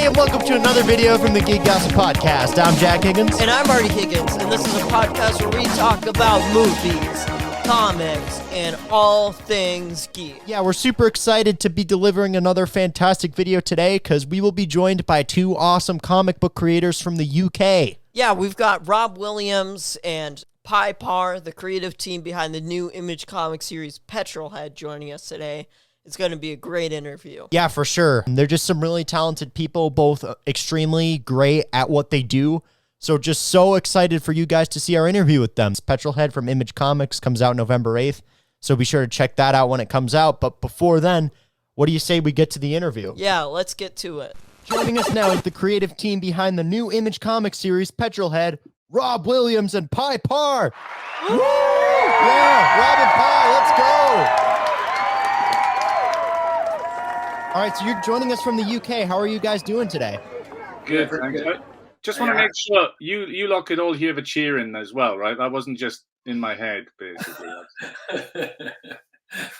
and welcome to another video from the Geek Gossip Podcast. I'm Jack Higgins. And I'm Artie Higgins, and this is a podcast where we talk about movies, comics, and all things geek. Yeah, we're super excited to be delivering another fantastic video today because we will be joined by two awesome comic book creators from the UK. Yeah, we've got Rob Williams and Pye Parr, the creative team behind the new Image comic series Petrol Head, joining us today. It's going to be a great interview. Yeah, for sure. They're just some really talented people, both extremely great at what they do. So just so excited for you guys to see our interview with them. Petrol Head from Image Comics comes out November 8th. So be sure to check that out when it comes out. But before then, what do you say we get to the interview? Yeah, let's get to it. Joining us now is the creative team behind the new Image comic series, Petrol Head, Rob Williams and Pye Parr. Woo! Yeah, Rob and Pye, let's go. All right, so you're joining us from the UK. How are you guys doing today? Good, thanks. Just want to make sure you lot could all hear the cheering as well, right? That wasn't just in my head, basically.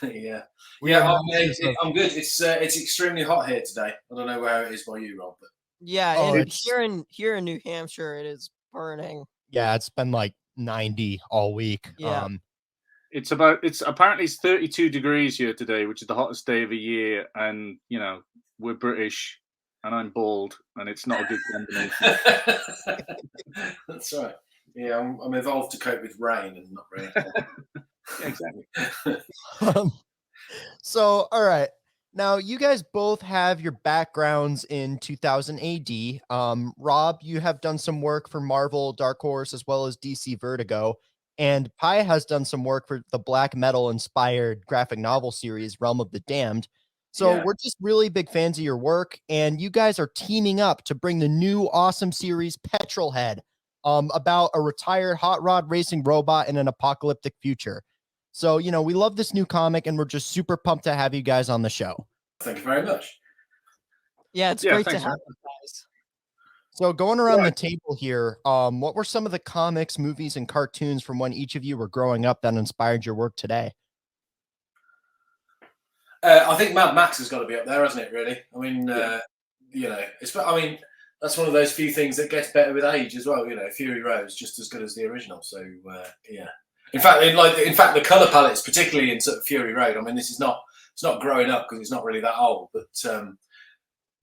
Yeah, I'm good. It's extremely hot here today. I don't know where it is by you, Rob. But... Yeah, here in New Hampshire, it is burning. Yeah, it's been like 90 all week. Yeah. It's apparently 32 degrees here today, which is the hottest day of the year, and you know we're British, and I'm bald, and it's not a good combination. That's right. Yeah, I'm evolved to cope with rain and not rain. Exactly. So, all right. Now, you guys both have your backgrounds in 2000 AD. Rob, you have done some work for Marvel, Dark Horse, as well as DC Vertigo. And Pye has done some work for the black metal-inspired graphic novel series, Realm of the Damned. So we're just really big fans of your work, and you guys are teaming up to bring the new awesome series, Petrol Head, about a retired hot rod racing robot in an apocalyptic future. So, you know, we love this new comic, and we're just super pumped to have you guys on the show. Thank you very much. Yeah, it's great to have you guys. So going around the table here, what were some of the comics, movies, and cartoons from when each of you were growing up that inspired your work today? I think Mad Max has got to be up there, hasn't it, really? I mean, you know, that's one of those few things that gets better with age as well. You know, Fury Road's just as good as the original. So, yeah. In fact, the color palettes, particularly in sort of Fury Road, I mean, it's not growing up because it's not really that old, but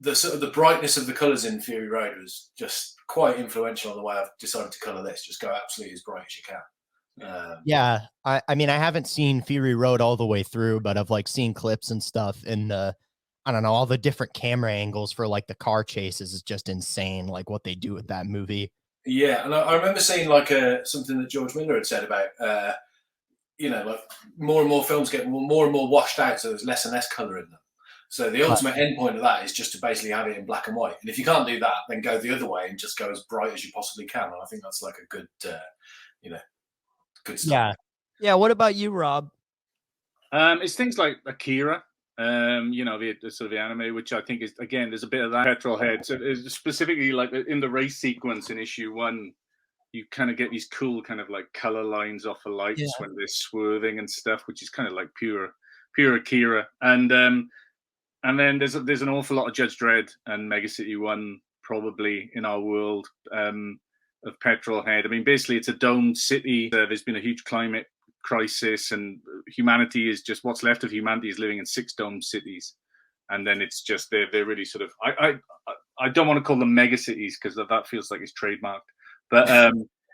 the sort of the brightness of the colors in Fury Road was just quite influential on the way I've decided to color this. Just go absolutely as bright as you can. Yeah, I mean, I haven't seen Fury Road all the way through, but I've like seen clips and stuff, and I don't know, all the different camera angles for like the car chases is just insane. Like what they do with that movie. Yeah, and I remember seeing like something that George Miller had said about you know, like more and more films get more and more washed out, so there's less and less color in them. So the ultimate end point of that is just to basically have it in black and white. And if you can't do that, then go the other way and just go as bright as you possibly can. And I think that's like a good, you know, good stuff. Yeah. Yeah. What about you, Rob? It's things like Akira, you know, the sort of the anime, which I think is, again, there's a bit of that Petrol Head. So specifically like in the race sequence in issue 1, you kind of get these cool kind of like color lines off the lights when they're swerving and stuff, which is kind of like pure Akira. And then there's an awful lot of Judge Dredd and Mega City 1 probably in our world of Petrol Head. I mean, basically it's a domed city. There's been a huge climate crisis, and humanity is just, what's left of humanity is living in 6 domed cities. And then it's just they're really sort of I don't want to call them mega cities because that feels like it's trademarked, but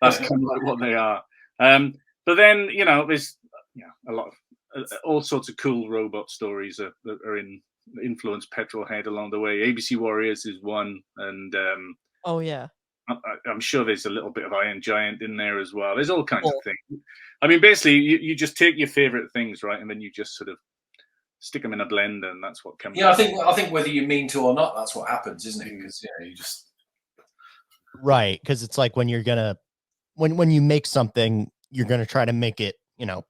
that's kind of like what they are. But then, you know, there's a lot of all sorts of cool robot stories that are influence Petrol Head along the way. ABC Warriors is one, and I'm sure there's a little bit of Iron Giant in there as well. There's all kinds of things. I mean, basically, you just take your favorite things, right, and then you just sort of stick them in a blender, and that's what comes. Yeah, I think whether you mean to or not, that's what happens, isn't it? Because you just right, because it's like when you're gonna when you make something, you're gonna try to make it, you know,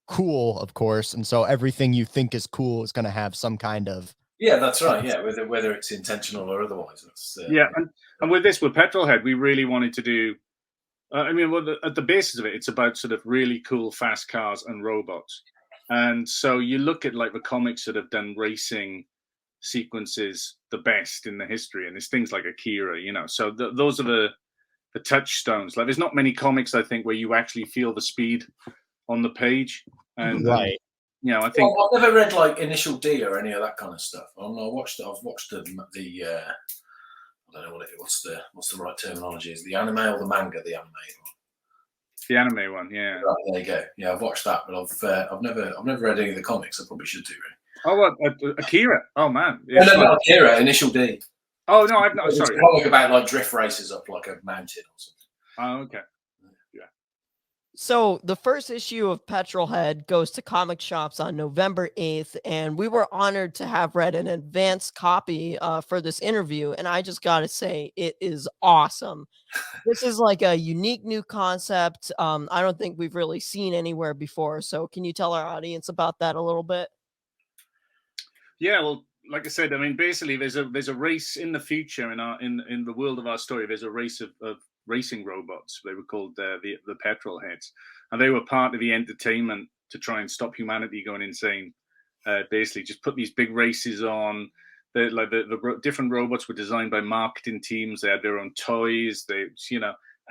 cool, of course, and so everything you think is cool is going to have some kind of that's right. Yeah, whether it's intentional or otherwise. And with Petrol Head, we really wanted to do. I mean, at the basis of it, it's about sort of really cool fast cars and robots. And so you look at like the comics that have done racing sequences the best in the history, and there's things like Akira, you know. So those are the touchstones. Like, there's not many comics, I think, where you actually feel the speed on the page, and Right. you know, I think I've never read like Initial D or any of that kind of stuff. I've watched the I don't know what's the right terminology, is the anime or the manga? The anime one. the anime one, yeah. Right, there you go. Yeah, I've watched that, but I've never read any of the comics. I probably should do. Really. Oh, what, Akira? Oh man, No, not Akira. Initial D. Oh no, I've not. It's Sorry. a comic about like drift races up like a mountain or something. Oh, okay. So the first issue of Petrol Head goes to comic shops on November 8th, and we were honored to have read an advanced copy for this interview, and I just got to say, it is awesome. This is like a unique new concept. I don't think we've really seen anywhere before, so can you tell our audience about that a little bit? Yeah, well, like I said, I mean, basically, there's a race in the future in the world of our story. There's a race of racing robots. They were called the Petrol Heads, and they were part of the entertainment to try and stop humanity going insane. Basically, just put these big races on. The different robots were designed by marketing teams. They had their own toys.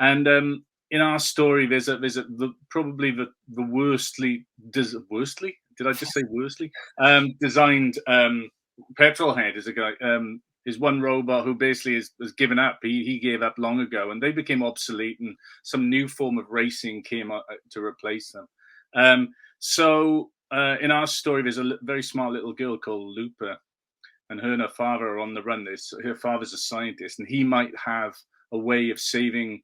And in our story, there's probably the worstly. Did I just say worstly? Designed Petrol Head is a guy. Is one robot who basically has given up. He gave up long ago, and they became obsolete, and some new form of racing came to replace them. So in our story, there's a very smart little girl called Lupa, and her and her father are on the run. Her father's a scientist, and he might have a way of saving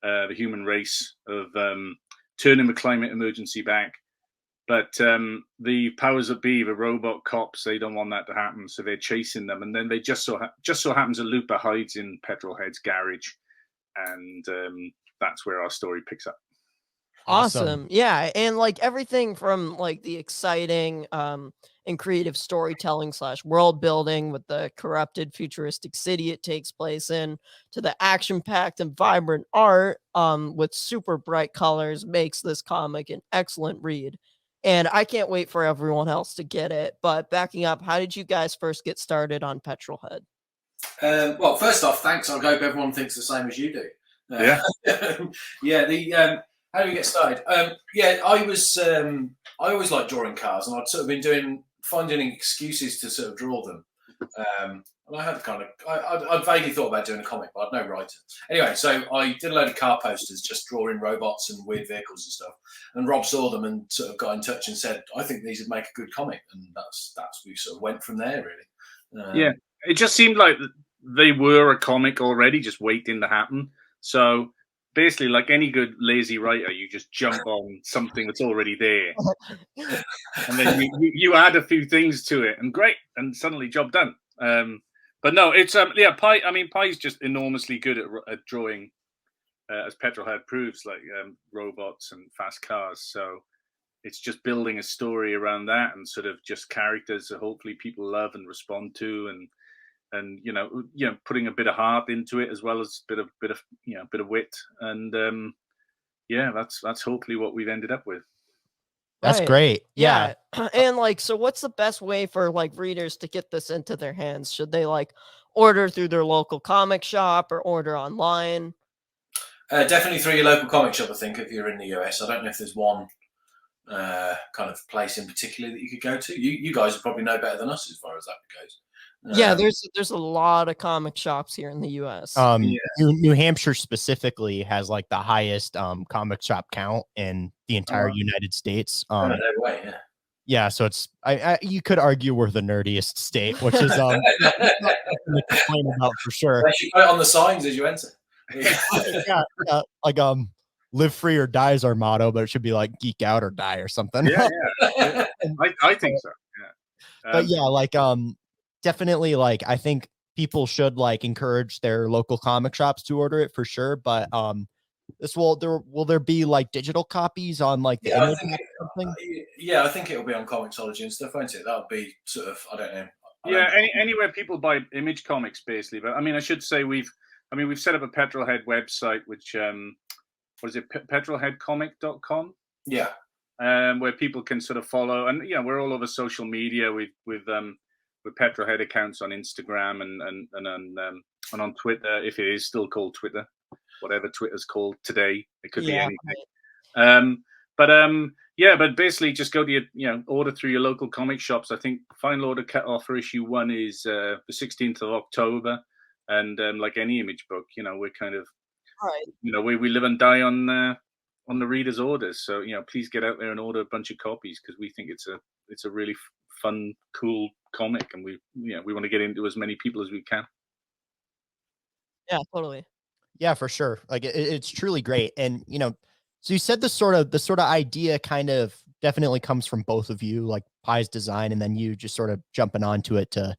the human race, of turning the climate emergency back. But the powers that be, the robot cops, they don't want that to happen, so they're chasing them. And then they just so happens that Lupa hides in Petrol Head's garage, and that's where our story picks up. Awesome. Yeah, and like everything from like the exciting and creative storytelling / world building with the corrupted futuristic city it takes place in, to the action-packed and vibrant art with super bright colors, makes this comic an excellent read. And I can't wait for everyone else to get it. But backing up, how did you guys first get started on Petrol Head? Well, first off, thanks. I hope everyone thinks the same as you do. Yeah. Yeah. How do we get started? I always liked drawing cars, and I'd sort of been finding excuses to sort of draw them. And I had I'd vaguely thought about doing a comic, but I'd no writer. Anyway, so I did a load of car posters, just drawing robots and weird vehicles and stuff. And Rob saw them and sort of got in touch and said, "I think these would make a good comic." And that's we sort of went from there, really. Yeah, it just seemed like they were a comic already, just waiting to happen. So basically, like any good lazy writer, you just jump on something that's already there, and then you add a few things to it, and great, and suddenly job done. But no, it's Pye. I mean, Pye's just enormously good at drawing, as Petrol Head proves, like robots and fast cars. So it's just building a story around that, and sort of just characters that hopefully people love and respond to, and putting a bit of heart into it, as well as bit of wit, and that's hopefully what we've ended up with. That's Right. great. Yeah. And like, so what's the best way for like readers to get this into their hands? Should they like order through their local comic shop or order online? Definitely through your local comic shop, I think, if you're in the US. I don't know if there's one kind of place in particular that you could go to. You guys would probably know better than us as far as that goes. Yeah, there's a lot of comic shops here in the US. New Hampshire specifically has like the highest comic shop count in the entire United States. No way, yeah. Yeah, so it's you could argue we're the nerdiest state, which is nothing to complain about for sure. You put it on the signs as you enter. Yeah, like live free or die is our motto, but it should be like geek out or die or something. Yeah. I think so. Yeah. But yeah, like definitely, like I think people should like encourage their local comic shops to order it for sure. But will there be like digital copies on like the image or something? I think it'll be on Comixology and stuff, won't it? That'll be sort of, I don't know. Anywhere people buy image comics, basically. But I mean, I should say we've set up a Petrol Head website, which what is it, petrolheadcomic.com? Yeah. Where people can sort of follow, and we're all over social media. We've with Petrol Head accounts on Instagram and on Twitter, if it is still called Twitter, whatever Twitter's called today. It could be anything. But basically just go to your, order through your local comic shops. I think final order cutoff for issue 1 is the 16th of October. And like any image book, we're kind of, we live and die on the reader's orders. So, please get out there and order a bunch of copies, because we think it's a really fun, cool comic. And we want to get into as many people as we can. Yeah, totally. Yeah, for sure. Like it's truly great. And, so you said the sort of idea kind of definitely comes from both of you, like Pye's design, and then you just sort of jumping onto it to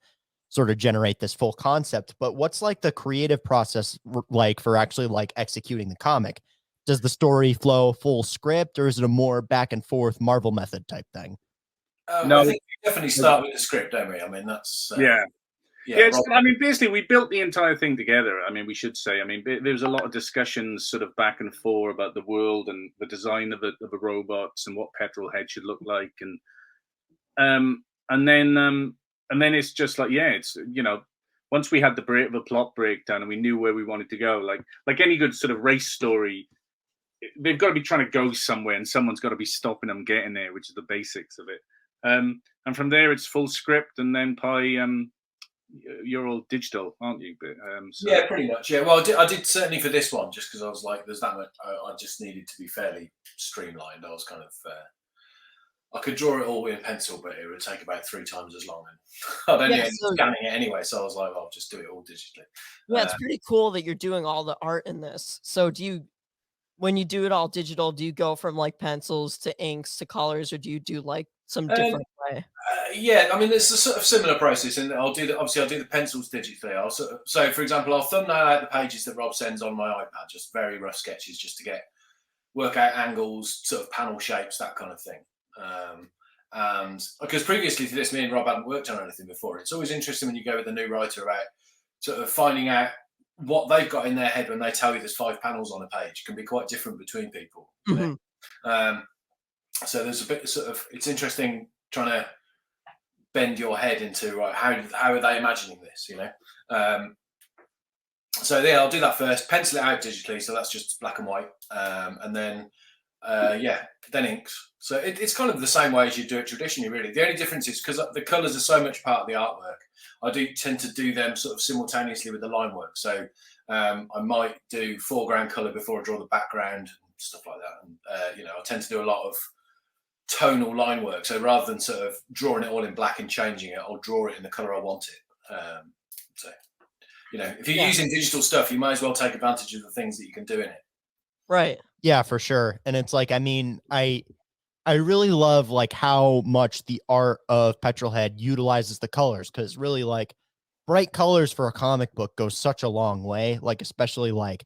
sort of generate this full concept. But what's like the creative process like for actually like executing the comic? Does the story flow full script, or is it a more back and forth Marvel method type thing? No, I think we definitely start with the script, don't we? I mean, that's basically we built the entire thing together. I mean, we should say, there was a lot of discussions sort of back and forth about the world and the design of the robots and what Petrol Head should look like, and then it's just like, it's once we had the plot breakdown and we knew where we wanted to go, like any good sort of race story, they've got to be trying to go somewhere, and someone's got to be stopping them getting there, which is the basics of it. And from there, it's full script, and then Pye, you're all digital, aren't you? But, yeah, pretty much. Yeah, well, I did certainly for this one, just because I was like, there's that much. I just needed to be fairly streamlined. I was kind of, I could draw it all in pencil, but it would take about 3 times as long, and I'd only end up scanning it anyway. So I was like, I'll just do it all digitally. Yeah, it's pretty cool that you're doing all the art in this. So when you do it all digital, do you go from like pencils to inks to colors, or do you do like some different way? Yeah, I mean, it's a sort of similar process, and I'll do the pencils digitally. So for example, I'll thumbnail out the pages that Rob sends on my iPad, just very rough sketches, just to work out angles, sort of panel shapes, that kind of thing. And because previously to this, me and Rob hadn't worked on anything before. It's always interesting when you go with a new writer about sort of finding out what they've got in their head when they tell you there's 5 panels on a page. It can be quite different between people. Mm-hmm. So there's a bit sort of, it's interesting trying to bend your head into how are they imagining this, so yeah, I'll do that first, pencil it out digitally, so that's just black and white, and then then inks. So it's kind of the same way as you do it traditionally, really. The only difference is because the colors are so much part of the artwork, I do tend to do them sort of simultaneously with the line work. So I might do foreground color before I draw the background and stuff like that, and I tend to do a lot of tonal line work. So rather than sort of drawing it all in black and changing it, I'll draw it in the color I want it. If you're using digital stuff, you might as well take advantage of the things that you can do in it. Right. Yeah, for sure. And it's like, I really love like how much the art of Petrol Head utilizes the colors, because really like bright colors for a comic book goes such a long way. Like, especially like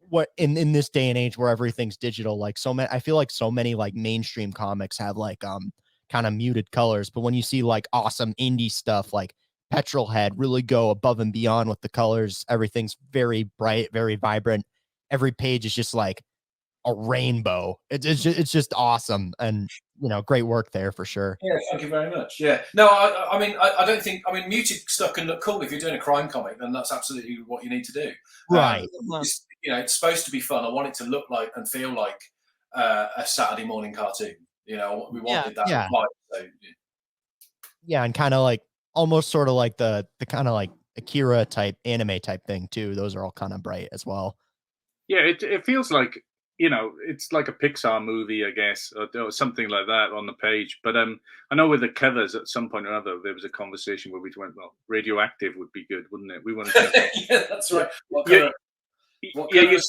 what in this day and age where everything's digital, like I feel like so many like mainstream comics have like kind of muted colors, but when you see like awesome indie stuff like Petrol Head really go above and beyond with the colors, everything's very bright, very vibrant. Every page is just like a rainbow. It's just awesome, and great work there for sure. Yeah, thank you very much. Yeah, no, I don't think, muted stuff can look cool if you're doing a crime comic, then that's absolutely what you need to do. Right. It's supposed to be fun. I want it to look like and feel like a Saturday morning cartoon. We wanted that. Yeah. So, yeah, and kind of like almost sort of like the kind of like Akira type anime type thing too. Those are all kind of bright as well. Yeah, it feels like it's like a Pixar movie, I guess, or something like that on the page. But I know with the covers at some point or other, there was a conversation where we went, well, radioactive would be good, wouldn't it? We wanted to... Yeah, that's right. There's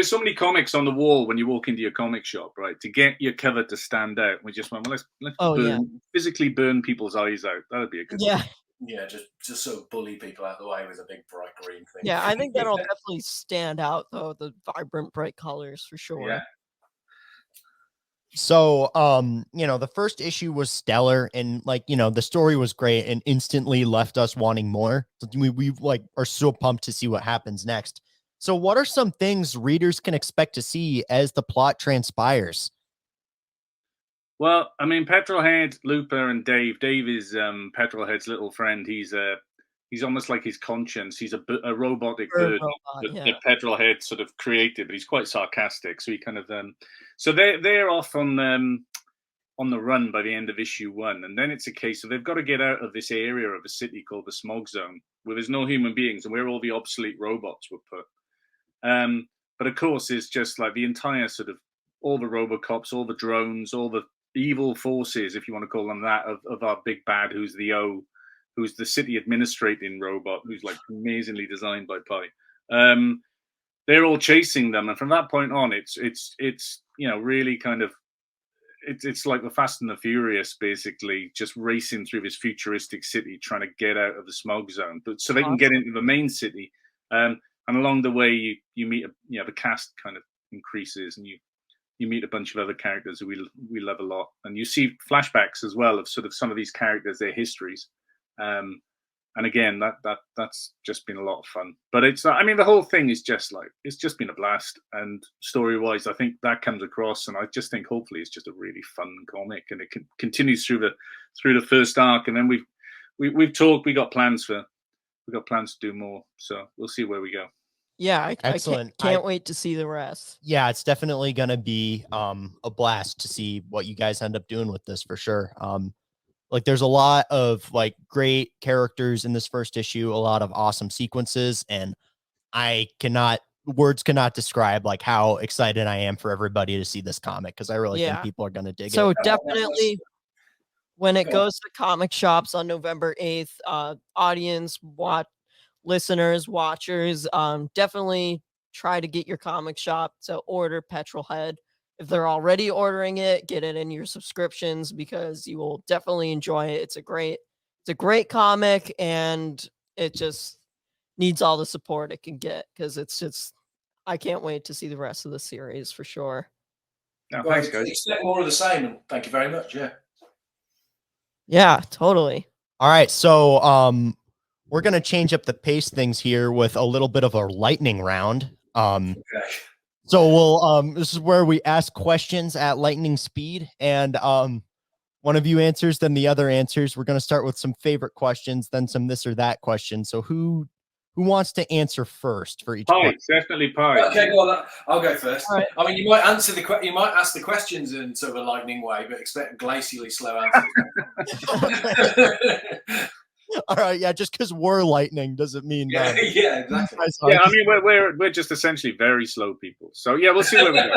so many comics on the wall when you walk into your comic shop, right? To get your cover to stand out, we just went, well, let's physically burn people's eyes out. That would be a good one. Yeah, just sort of bully people out of the way with a big bright green thing. Yeah, I think that'll definitely stand out, though, the vibrant, bright colors for sure. Yeah. So, the first issue was stellar, and the story was great and instantly left us wanting more. So we like are so pumped to see what happens next. So what are some things readers can expect to see as the plot transpires? Well, I mean, Petrol Head, Lupa, and Dave. Dave is Petrol Head's little friend. He's almost like his conscience. He's a robotic bird that Petrol Head sort of created, but he's quite sarcastic. So he kind of so they're off on the run by the end of issue 1, and then it's a case of they've got to get out of this area of a city called the Smog Zone, where there's no human beings and where all the obsolete robots were put. But of course, it's just like the entire sort of all the RoboCops, all the drones, all the evil forces, if you want to call them that, of our big bad, who's the city administrating robot, who's like amazingly designed by Pye. They're all chasing them, and from that point on, it's really kind of it's like the Fast and the Furious, basically, just racing through this futuristic city, trying to get out of the smog zone, but so they can get into the main city. And along the way, you meet the cast kind of increases, and you meet a bunch of other characters who we love a lot, and you see flashbacks as well of sort of some of these characters, their histories, and again that's just been a lot of fun. But the whole thing is just been a blast, and story wise, I think that comes across, and I just think hopefully it's just a really fun comic, and it continues through the first arc, and then we've talked, we got plans to do more, so we'll see where we go. Yeah, Excellent. I can't wait to see the rest. Yeah, it's definitely going to be a blast to see what you guys end up doing with this for sure. Like there's a lot of like great characters in this first issue, a lot of awesome sequences, and words cannot describe like how excited I am for everybody to see this comic, because I really think people are going to dig it. So definitely when it goes to comic shops on November 8th, audience, listeners, watchers, definitely try to get your comic shop to order Petrol Head. If they're already ordering it, get it in your subscriptions, because you will definitely enjoy it. It's a great comic, and it just needs all the support it can get, because I can't wait to see the rest of the series for sure. No, thanks, guys. Expect more of the same, and thank you very much. Yeah, totally. All right, so we're going to change up the pace things here with a little bit of a lightning round. So we'll this is where we ask questions at lightning speed, and one of you answers, then the other answers. We're going to start with some favorite questions, then some this or that questions. So who wants to answer first for each question? Definitely Pye. Okay, well, I'll go first. Right. I mean, you might ask the questions in sort of a lightning way, but expect glacially slow answers. All right, yeah, just because we're lightning doesn't mean yeah, exactly. Yeah, I mean we're just essentially very slow people. So yeah, we'll see where we go.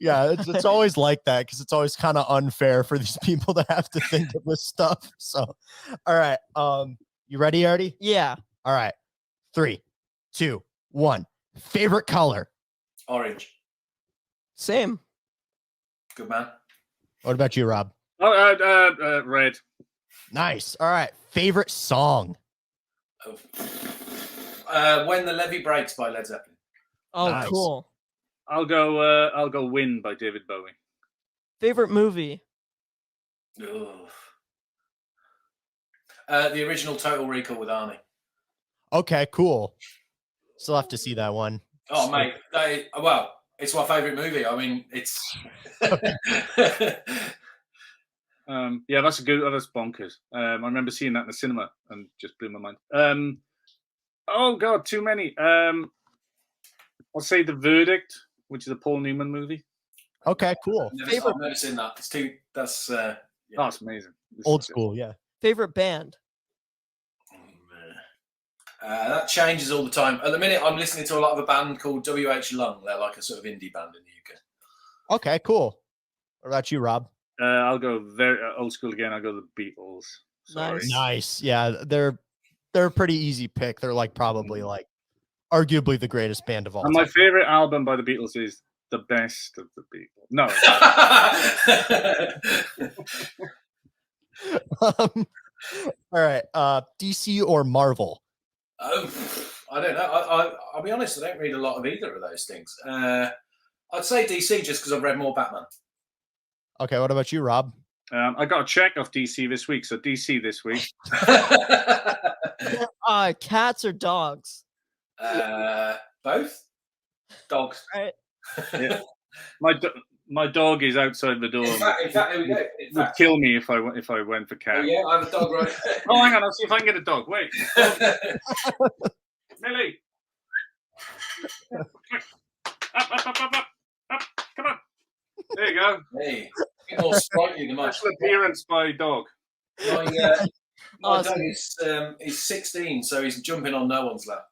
Yeah, it's always like that, because it's always kind of unfair for these people to have to think of this stuff. So, all right, you ready, Artie? Yeah. All right, 3, 2, 1. Favorite color? Orange. Same. Good man. What about you, Rob? Red. Nice. All right. Favorite song? When the Levee Breaks by Led Zeppelin. Oh, Nice. Cool. I'll go Win by David Bowie. Favorite movie? The original Total Recall with Arnie. Okay, cool. Still have to see that one. Oh, mate. It's my favorite movie. I mean, it's yeah, that's bonkers. I remember seeing that in the cinema and just blew my mind. Oh god, too many. I'll say The Verdict, which is a Paul Newman movie. Okay, cool. I've never seen that. That's oh, it's amazing. Old school, yeah. Favorite band? That changes all the time. At the minute, I'm listening to a lot of a band called WH Lung. They're like a sort of indie band in the UK. Okay, cool. What about you, Rob? I'll go very old school again. I'll go the Beatles. Sorry. Nice. Yeah, they're a pretty easy pick. They're like probably like arguably the greatest band of all time. My favorite album by the Beatles is The Best of the Beatles. No. All right. DC or Marvel? I don't know. I'll be honest, I don't read a lot of either of those things. I'd say DC just because I've read more Batman. Okay, what about you, Rob? I got a check off DC this week, so DC this week. Cats or dogs? Both. Dogs. Right. Yeah. My dog is outside the door. In fact, here we go. Would kill me if I went for cat. Oh yeah, I have a dog right. Oh, hang on, I'll see if I can get a dog. Wait, Millie, up, come on. There you go. Hey, a bit more sprightly than much. Special appearance by dog. My Awesome. dog is 16, so he's jumping on no one's lap.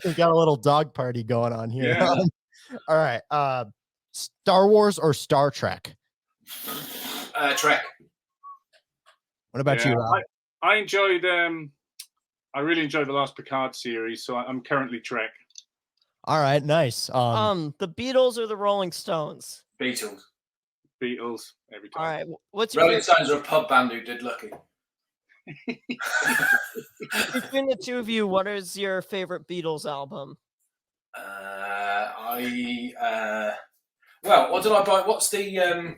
We've got a little dog party going on here. Yeah. All right. Star Wars or Star Trek? Trek. What about you, Rob? I enjoyed. I really enjoyed the last Picard series, so I'm currently Trek. All right, nice. The Beatles or the Rolling Stones? Beatles. Beatles every time. All right. What's your Rolling Stones are a pub band who did Lucky. between the two of you? What is your favorite Beatles album? Well, what did I buy? What's the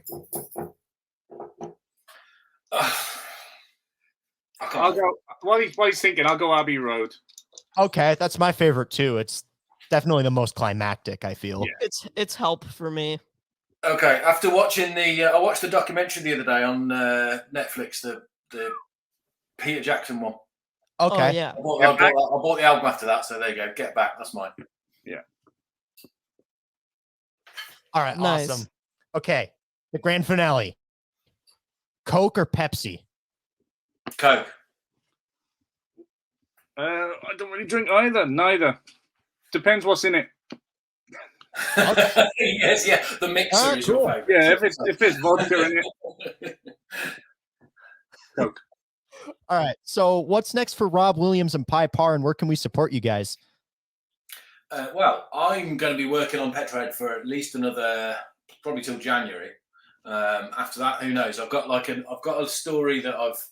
I'll go. While he's thinking, I'll go Abbey Road. Okay, that's my favorite too. It's definitely the most climactic, I feel. Yeah. It's Help for me. Okay, after watching I watched the documentary the other day on Netflix, the Peter Jackson one. Okay. Oh, yeah. I bought the album after that, so there you go. Get Back, that's mine. Yeah. All right, Nice. awesome. Okay, the grand finale. Coke or Pepsi? Coke. I don't really drink either. Neither. Depends what's in it. Yes, yeah. The mixer is your favourite. Yeah, if there's vodka in it. Coke. All right. So what's next for Rob Williams and Pye Parr, and where can we support you guys? Well, I'm going to be working on Petrol Head for at least another, probably till January. After that, who knows? I've got a story that I've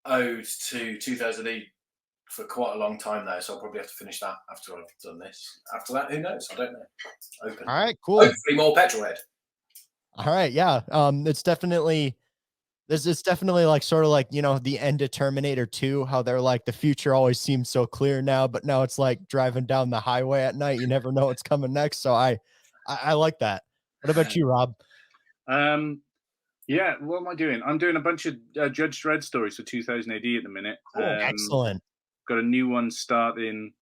owed to 2000 for quite a long time now, so I'll probably have to finish that after I've done this. After that, who knows? I don't know. Open. All right, cool. Hopefully more Petrol Head. All right, yeah. It's definitely like sort of like, you know, the end of Terminator 2, how they're like the future always seems so clear now, but now it's like driving down the highway at night, you never know what's coming next. So I like that. What about you, Rob? Yeah, what am I doing? I'm doing a bunch of Judge Dredd stories for 2000 AD at the minute. Excellent. Got a new one starting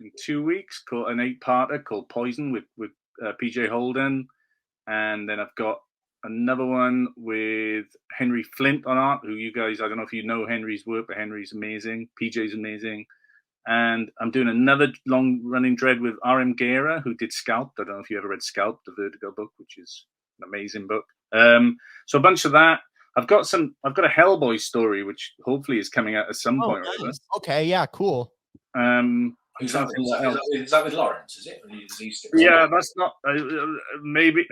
in 2 weeks, called an 8-parter called Poison with PJ Holden, and then I've got another one with Henry Flint on art, who you guys, I don't know if you know Henry's work, but Henry's amazing. PJ's amazing. And I'm doing another long-running Dredd with R.M. Guerra, who did Scalped. I don't know if you ever read Scalped, the Vertigo book, which is an amazing book. So a bunch of that. I've got a Hellboy story, which hopefully is coming out at some point. Nice. Okay, yeah, cool. Is that with Lawrence? Is it? Yeah, that's not maybe.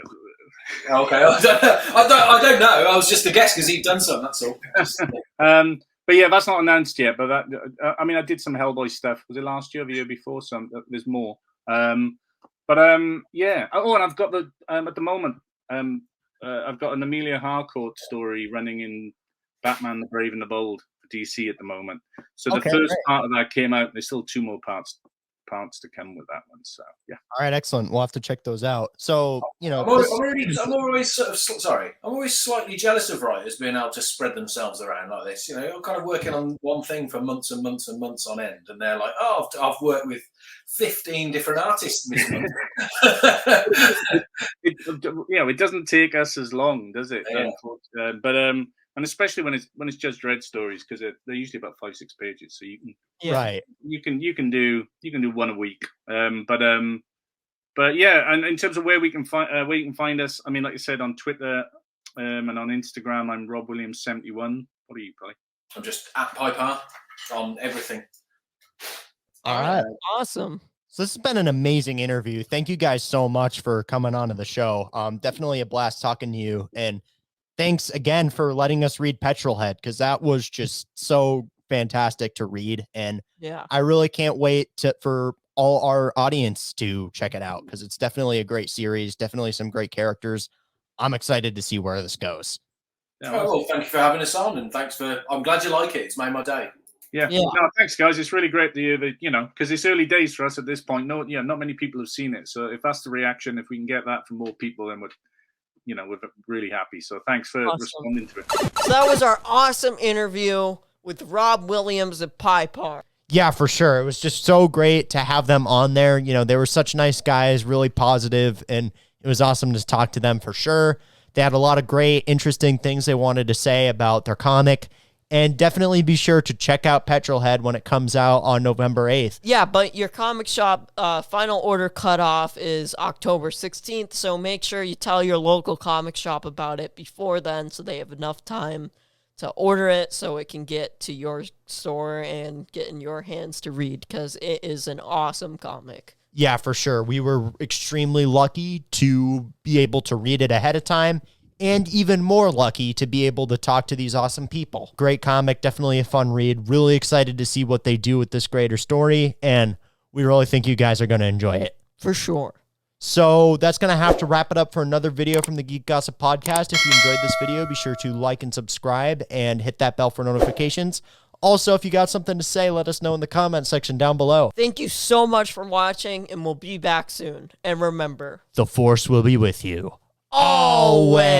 Okay, I don't know. I was just a guess because he'd done something. That's all. But yeah, that's not announced yet. But I mean, I did some Hellboy stuff. Was it last year or the year before? There's more. Yeah. Oh, and I've got at the moment. I've got an Amelia Harcourt story running in Batman: The Brave and the Bold for DC at the moment. So the first part of that came out. There's still 2 more parts to come with that one. So yeah. All right, excellent. We'll have to check those out. So you know, I'm always slightly jealous of writers being able to spread themselves around like this. You know, you're kind of working on one thing for months and months and months on end, and they're like, "Oh, I've worked with 15 different artists this month." It doesn't take us as long, does it? Yeah. And especially when it's just Dredd stories, because they're usually about 5-6 pages, so you can right. You can do one a week. But yeah, and in terms of where you can find us, I mean, like you said, on Twitter and on Instagram, I'm Rob Williams 71. What are you, Polly? I'm just at Pye Parr on everything. All right, awesome. So this has been an amazing interview. Thank you guys so much for coming on to the show. Definitely a blast talking to you, and thanks again for letting us read Petrol Head, because that was just so fantastic to read. And yeah, I really can't wait for all our audience to check it out, because it's definitely a great series, definitely some great characters. I'm excited to see where this goes. Well, thank you for having us on, and I'm glad you like it. It's made my day. Yeah. Yeah. No, thanks, guys. It's really great to hear that, because it's early days for us at this point. No, not many people have seen it. So if that's the reaction, if we can get that from more people, then we're really happy. So thanks for responding to it. So that was our awesome interview with Rob Williams of Pye Parr. Yeah, for sure. It was just so great to have them on there. They were such nice guys, really positive, and it was awesome to talk to them for sure. They had a lot of great, interesting things they wanted to say about their comic. And definitely be sure to check out Petrol Head when it comes out on November 8th. Yeah, but your comic shop final order cutoff is October 16th, so make sure you tell your local comic shop about it before then so they have enough time to order it so it can get to your store and get in your hands to read, because it is an awesome comic. Yeah, for sure. We were extremely lucky to be able to read it ahead of time, and even more lucky to be able to talk to these awesome people. Great comic, definitely a fun read. Really excited to see what they do with this greater story, and we really think you guys are going to enjoy it. For sure. So that's going to have to wrap it up for another video from the Geek Gossip Podcast. If you enjoyed this video, be sure to like and subscribe and hit that bell for notifications. Also, if you got something to say, let us know in the comment section down below. Thank you so much for watching, and we'll be back soon. And remember, the Force will be with you. Always.